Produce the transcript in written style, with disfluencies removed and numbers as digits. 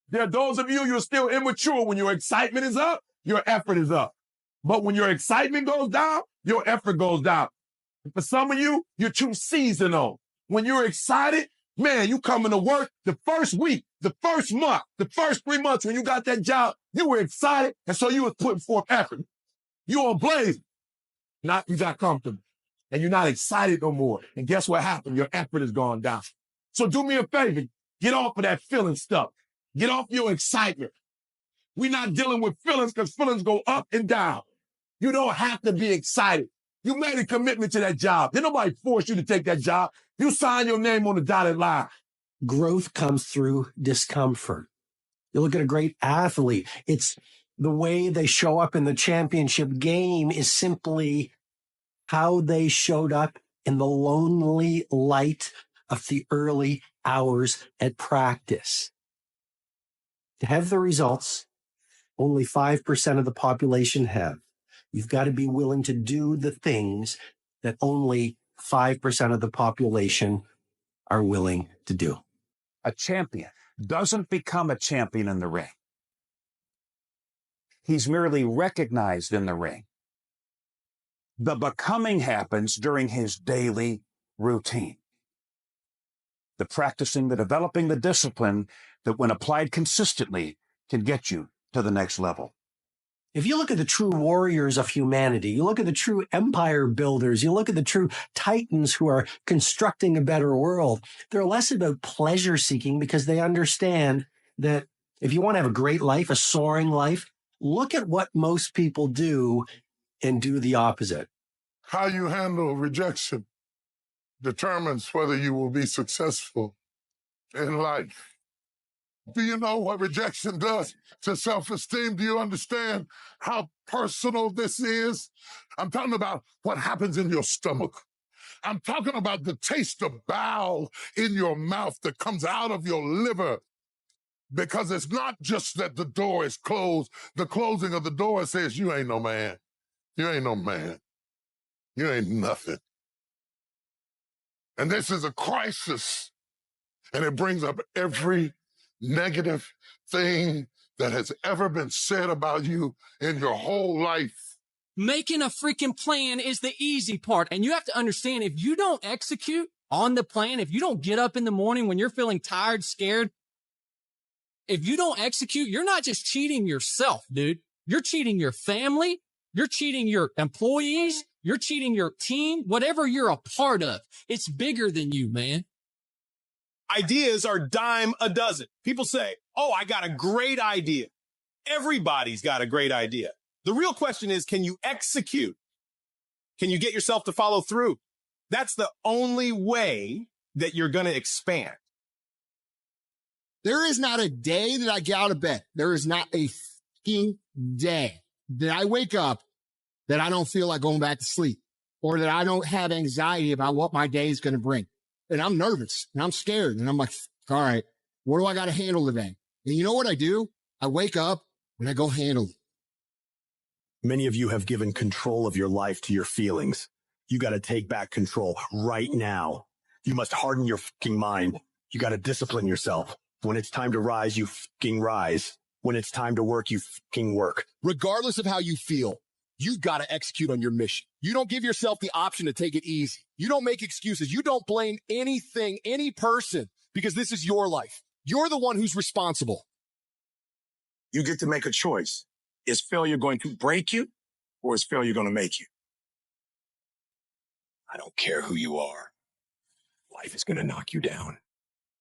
There are those of you, you're still immature. When your excitement is up, your effort is up. But when your excitement goes down, your effort goes down. For some of you, you're too seasonal. When you're excited, man, you coming to work the first week, the first month, the first 3 months when you got that job, you were excited, and so you was putting forth effort. You on blaze. You got comfortable. And you're not excited no more. And guess what happened? Your effort has gone down. So do me a favor. Get off of that feeling stuff. Get off your excitement. We're not dealing with feelings because feelings go up and down. You don't have to be excited. You made a commitment to that job. Did nobody force you to take that job? You signed your name on the dotted line. Growth comes through discomfort. You look at a great athlete. It's the way they show up in the championship game is simply how they showed up in the lonely light of the early hours at practice. To have the results only 5% of the population have, you've got to be willing to do the things that only 5% of the population are willing to do. A champion doesn't become a champion in the ring. He's merely recognized in the ring. The becoming happens during his daily routine. The practicing, the developing, the discipline that when applied consistently can get you to the next level. If you look at the true warriors of humanity, you look at the true empire builders, you look at the true titans who are constructing a better world, they're less about pleasure seeking because they understand that if you want to have a great life, a soaring life, look at what most people do and do the opposite. How you handle rejection determines whether you will be successful in life. Do you know what rejection does to self-esteem? Do you understand how personal this is? I'm talking about what happens in your stomach. I'm talking about the taste of bile in your mouth that comes out of your liver. Because it's not just that the door is closed. The closing of the door says, you ain't no man. You ain't no man. You ain't nothing. And this is a crisis. And it brings up every negative thing that has ever been said about you in your whole life. Making a freaking plan is the easy part. And you have to understand, if you don't execute on the plan, if you don't get up in the morning when you're feeling tired, scared, if you don't execute, you're not just cheating yourself, dude. You're cheating your family. You're cheating your employees. You're cheating your team, whatever you're a part of. It's bigger than you, man. Ideas are dime a dozen. People say, oh, I got a great idea. Everybody's got a great idea. The real question is, can you execute? Can you get yourself to follow through? That's the only way that you're going to expand. There is not a day that I get out of bed. There is not a fucking day that I wake up that I don't feel like going back to sleep or that I don't have anxiety about what my day is going to bring. And I'm nervous and I'm scared and I'm like, all right, what do I got to handle today? And you know what I do? I wake up and I go handle it. Many of you have given control of your life to your feelings. You got to take back control right now. You must harden your fucking mind. You got to discipline yourself. When it's time to rise, you fucking rise. When it's time to work, you fucking work. Regardless of how you feel, you've got to execute on your mission. You don't give yourself the option to take it easy. You don't make excuses. You don't blame anything, any person, because this is your life. You're the one who's responsible. You get to make a choice. Is failure going to break you or is failure going to make you? I don't care who you are. Life is going to knock you down.